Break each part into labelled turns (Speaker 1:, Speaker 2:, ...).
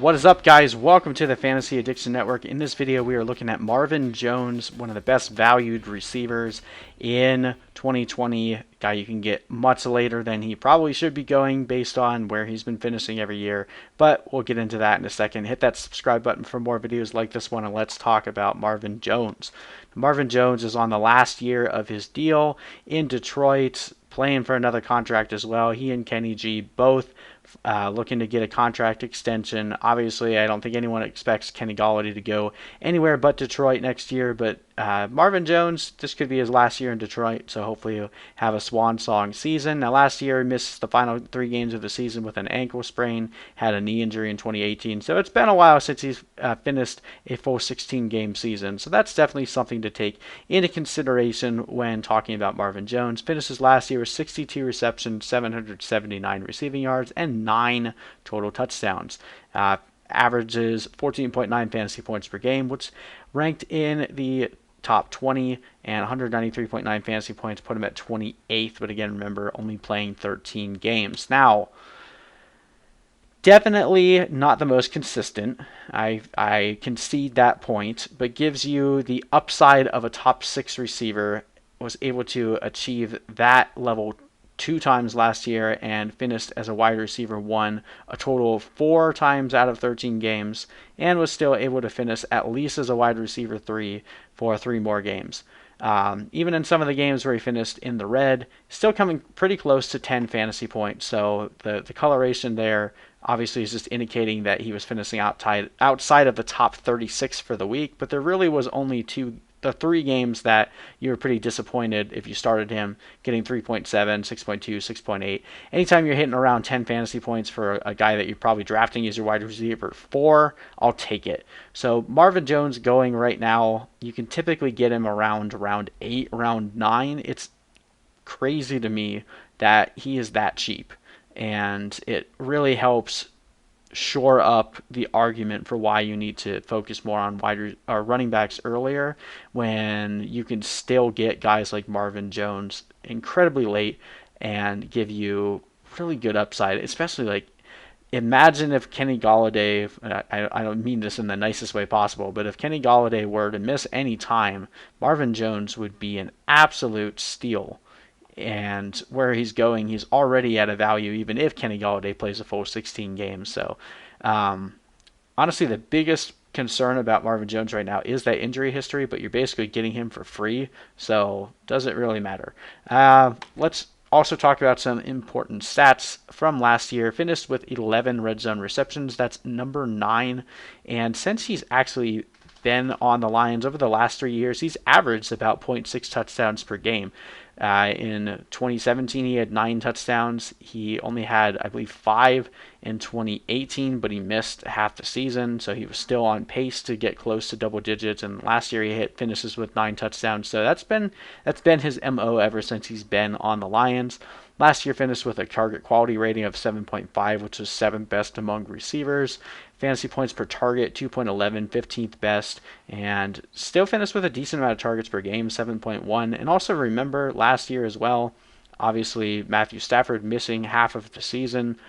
Speaker 1: What is up, guys? Welcome to the Fantasy Addiction Network. In this video, we are looking at Marvin Jones, one of the best valued receivers in 2020. Guy you can get much later than he probably should be going based on where he's been finishing every year. But we'll get into that in a second. Hit that subscribe button for more videos like this one, and let's talk about Marvin Jones. Marvin Jones is on the last year of his deal in Detroit, playing for another contract as well. He and Kenny G both looking to get a contract extension. Obviously, I don't think anyone expects Kenny Golladay to go anywhere but Detroit next year, but Marvin Jones, this could be his last year in Detroit, so hopefully he'll have a swan song season. Now, last year he missed the final 3 games of the season with an ankle sprain, had a knee injury in 2018, so it's been a while since he's finished a full 16-game season, so that's definitely something to take into consideration when talking about Marvin Jones. Finishes last year with 62 receptions, 779 receiving yards, and 9 total touchdowns. Averages 14.9 fantasy points per game, which ranked in the top 20, and 193.9 fantasy points put him at 28th. But again, remember, only playing 13 games. Now, definitely not the most consistent. I concede that point, but gives you the upside of a top 6 receiver. Was able to achieve that level 2 times last year and finished as a wide receiver 1 a total of 4 times out of 13 games, and was still able to finish at least as a wide receiver 3 for 3 more games. Even in some of the games where he finished in the red, still coming pretty close to 10 fantasy points. So the coloration there obviously is just indicating that he was finishing outside of the top 36 for the week, but there really was only the 3 games that you were pretty disappointed if you started him, getting 3.7, 6.2, 6.8. Anytime you're hitting around 10 fantasy points for a guy that you're probably drafting as your wide receiver 4, I'll take it. So Marvin Jones going right now, you can typically get him around round 8, round 9. It's crazy to me that he is that cheap, and it really helps shore up the argument for why you need to focus more on running backs earlier, when you can still get guys like Marvin Jones incredibly late and give you really good upside. Especially, like, imagine if Kenny Golladay, I don't mean this in the nicest way possible, but if Kenny Golladay were to miss any time, Marvin Jones would be an absolute steal. And where he's going, he's already at a value even if Kenny Golladay plays a full 16 games. So honestly, the biggest concern about Marvin Jones right now is that injury history, but you're basically getting him for free, so doesn't really matter. Let's also talk about some important stats from last year. Finished with 11 red zone receptions. That's number 9. And since he's actually been on the Lions over the last 3 years, he's averaged about 0.6 touchdowns per game. In 2017, he had 9 touchdowns. He only had, I believe, 5 in 2018, but he missed half the season, so he was still on pace to get close to double digits. And last year, he hit finishes with 9 touchdowns. So that's been his MO ever since he's been on the Lions. Last year finished with a target quality rating of 7.5, which was 7th best among receivers. Fantasy points per target, 2.11, 15th best, and still finished with a decent amount of targets per game, 7.1. And also remember, last year as well, obviously Matthew Stafford missing half of the season.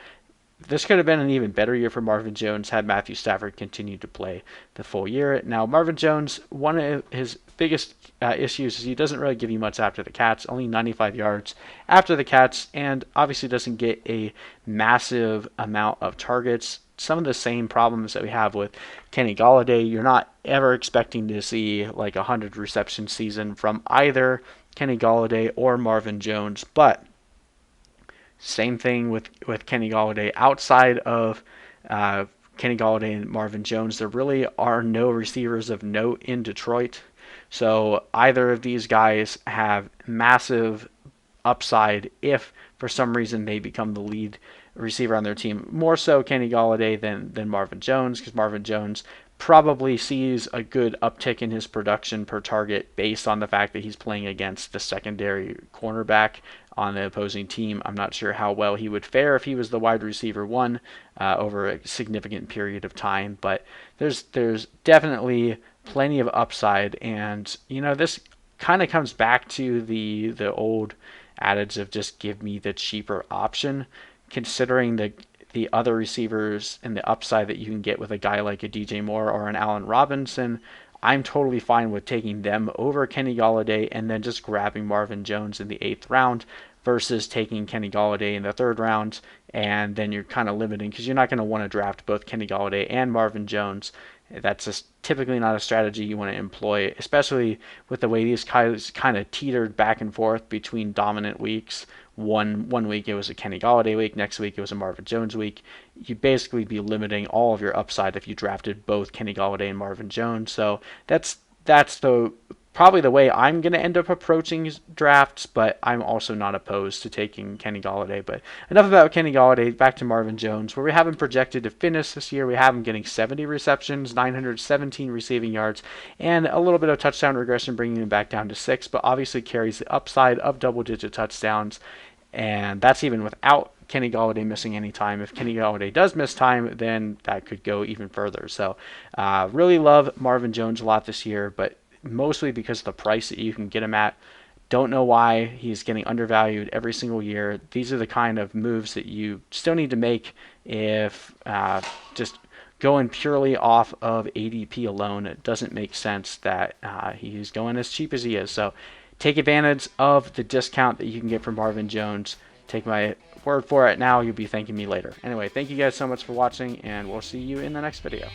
Speaker 1: This could have been an even better year for Marvin Jones had Matthew Stafford continued to play the full year. Now, Marvin Jones, one of his biggest issues is he doesn't really give you much after the catch, only 95 yards after the catch, and obviously doesn't get a massive amount of targets. Some of the same problems that we have with Kenny Golladay. You're not ever expecting to see like a 100 reception season from either Kenny Golladay or Marvin Jones, but same thing with Kenny Golladay. Outside of Kenny Golladay and Marvin Jones, there really are no receivers of note in Detroit. So either of these guys have massive upside if for some reason they become the lead receiver on their team. More so Kenny Golladay than Marvin Jones, because Marvin Jones probably sees a good uptick in his production per target based on the fact that he's playing against the secondary cornerback on the opposing team. I'm not sure how well he would fare if he was the wide receiver 1 over a significant period of time, but there's definitely plenty of upside. And this kind of comes back to the old adage of just give me the cheaper option, considering the other receivers and the upside that you can get with a guy like a DJ Moore or an Allen Robinson, I'm totally fine with taking them over Kenny Golladay and then just grabbing Marvin Jones in the 8th round versus taking Kenny Golladay in the 3rd round, and then you're kind of limiting because you're not going to want to draft both Kenny Golladay and Marvin Jones. That's just typically not a strategy you want to employ, especially with the way these guys kind of teetered back and forth between dominant weeks. One week it was a Kenny Golladay week, next week it was a Marvin Jones week. You'd basically be limiting all of your upside if you drafted both Kenny Golladay and Marvin Jones. So that's the probably the way I'm going to end up approaching drafts, but I'm also not opposed to taking Kenny Golladay. But enough about Kenny Golladay, back to Marvin Jones, where we have him projected to finish this year. We have him getting 70 receptions, 917 receiving yards, and a little bit of touchdown regression, bringing him back down to 6, but obviously carries the upside of double-digit touchdowns, and that's even without Kenny Golladay missing any time. If Kenny Golladay does miss time, then that could go even further. So really love Marvin Jones a lot this year, but mostly because of the price that you can get him at. Don't know why he's getting undervalued every single year. These are the kind of moves that you still need to make if just going purely off of ADP alone, it doesn't make sense that he's going as cheap as he is. So take advantage of the discount that you can get from Marvin Jones. Take my word for it now. You'll be thanking me later. Anyway, thank you guys so much for watching, and we'll see you in the next video.